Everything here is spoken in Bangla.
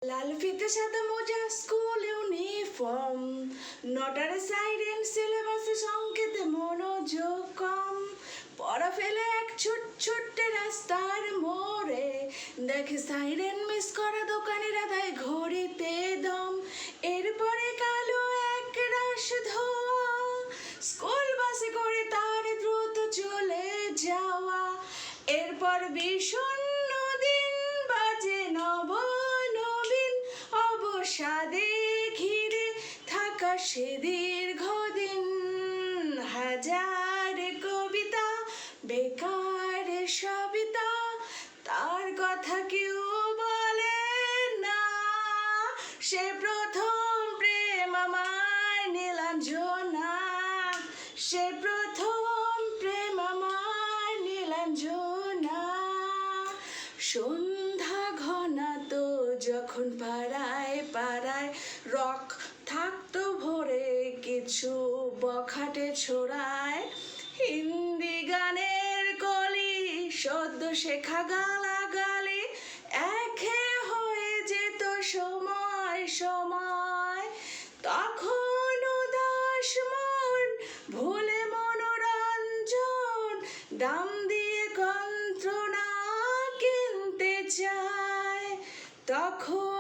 লাল ফিতে সাদা মোজা স্কুল ইউনিফর্ম, নটার সাইরেন সিলেবাসে সংকেতে মনোযোগ কম, পড়া ফেলে এক ছুটে রাস্তার মোড়ে, দেখে সাইরেন মিস করা দোকানিরা দেয় ঘড়িতে দম। এরপরে কালো এক রাশ ধোয়া, স্কুল বাসে করে তার দ্রুত চলে যাওয়া। এরপর বিষণ্ণ দিন বাজে নবনবীন অবসাদে ঘিরে থাকা সে দীর্ঘদিন। হাজার কবিতা বেকার সবিতা, তার কথা কেউ বলে না। সে প্রথম প্রেম আমার নীলাঞ্জনা, সে প্রথম প্রেম আমার নীলাঞ্জনা। সন্ধ্যা ঘনাতো যখন পাড়ায় পাড়ায় রক থাকতো ভরে কিছু বখাটে ছোড়ায়, হিন্দি গানের কলি সদ্য শেখা গালাগালি একে হয়ে যেত সময় সময়। তখন উদাস মন ভুলে মনোরঞ্জন, দাম দিয়ে যন্ত্রণা কিনতে চায়। তখন